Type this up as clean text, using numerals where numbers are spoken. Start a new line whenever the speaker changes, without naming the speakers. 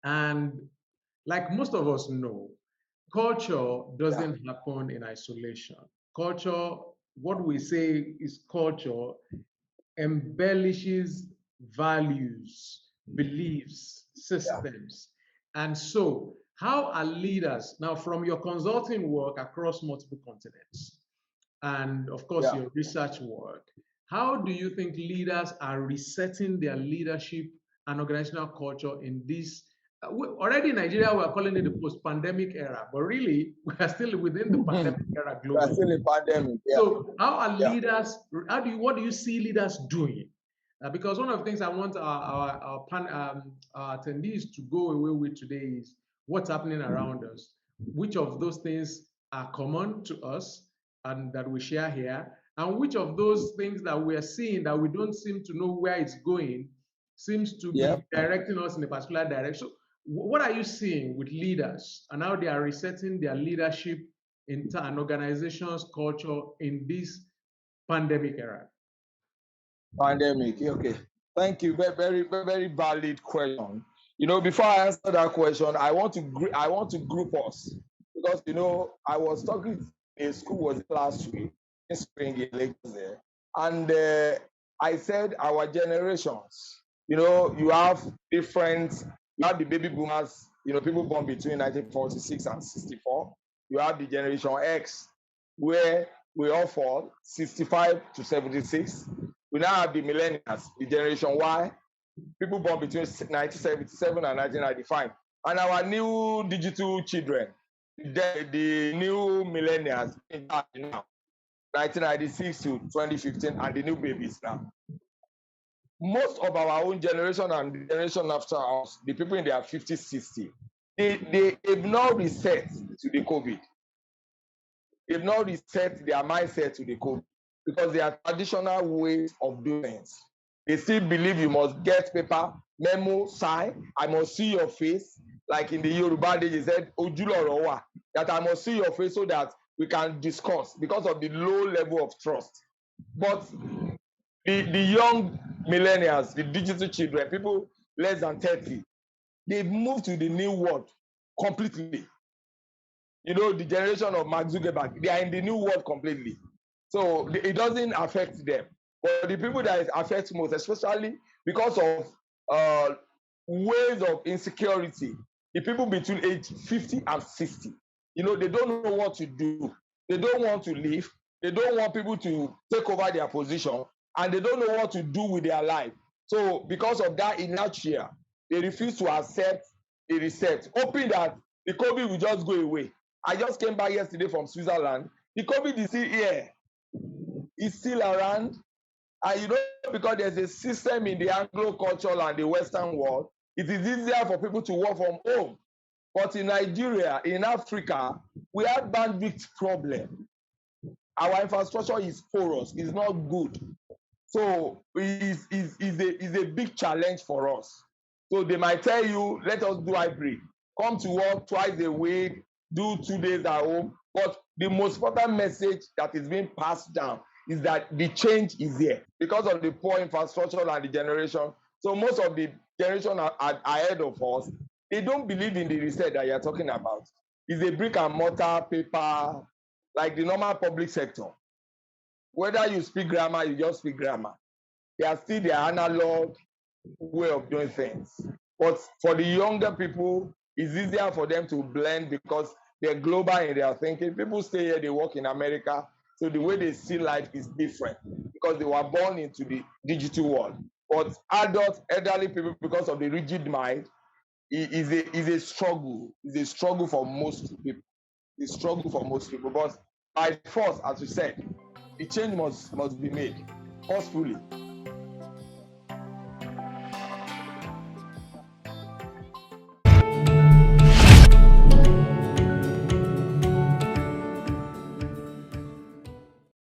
And like most of us know, culture doesn't happen in isolation. Culture, what we say is culture, embellishes values, beliefs,
Yeah.
systems. And so, how are leaders, now from your consulting work across multiple continents, and of course
Yeah.
your research work, how do you think leaders are resetting their leadership and organizational culture in this? Already in Nigeria, we're calling it the post-pandemic era, but really we are still within the pandemic era
We're
globally.
still in pandemic. Yeah.
So how are
Yeah.
leaders, what do you see leaders doing? Because one of the things I want our attendees to go away with today is what's happening around us. Which of those things are common to us and that we share here, and which of those things that we are seeing that we don't seem to know where it's going seems to
Yeah.
be directing us in a particular direction. What are you seeing with leaders and how they are resetting their leadership in an organization's culture in this pandemic era?
Pandemic. Okay. Thank you. Very, very, very valid question. Before I answer that question, I want to group us, because I was talking in school was last week in spring in Lagos there, and I said our generations. You have different. You have the baby boomers. People born between 1946 and 64. You have the Generation X, where we all fall 65 to 76. We now have the millennials, the Generation Y, people born between 1977 and 1995. And our new digital children, the new millennials now, 1996 to 2015, and the new babies now. Most of our own generation and the generation after us, the people in their 50s, 60, they've not reset to the COVID. They've not reset their mindset to the COVID, because they are traditional ways of doing things. They still believe you must get paper, memo, sign, I must see your face. Like in the Yoruba days, they said, Ojuloro wa, that I must see your face so that we can discuss, because of the low level of trust. But the young millennials, the digital children, people less than 30, they've moved to the new world completely. The generation of Mark Zuckerberg, they are in the new world completely. So it doesn't affect them. But the people that it affects most, especially because of ways of insecurity, the people between age 50 and 60, they don't know what to do. They don't want to leave. They don't want people to take over their position, and they don't know what to do with their life. So because of that inertia, they refuse to accept the reset, hoping that the COVID will just go away. I just came back yesterday from Switzerland. The COVID is still here. It's still around. And because there's a system in the Anglo-cultural and the Western world, it is easier for people to work from home. But in Nigeria, in Africa, we have bandwidth problem. Our infrastructure is porous. It's not good. So it's a big challenge for us. So they might tell you, let us do hybrid. Come to work twice a week, do 2 days at home. But the most important message that is being passed down is that the change is here because of the poor infrastructure and the generation. So most of the generation ahead of us, they don't believe in the reset that you're talking about. It's a brick and mortar paper, like the normal public sector. Whether you speak grammar, you just speak grammar. They are still the analog way of doing things. But for the younger people, it's easier for them to blend because they're global in their thinking. People stay here, they work in America. So the way they see life is different because they were born into the digital world. But adult, elderly people, because of the rigid mind, is a struggle. It's a struggle for most people. It's a struggle for most people. But by force, as we said, the change must be made forcefully.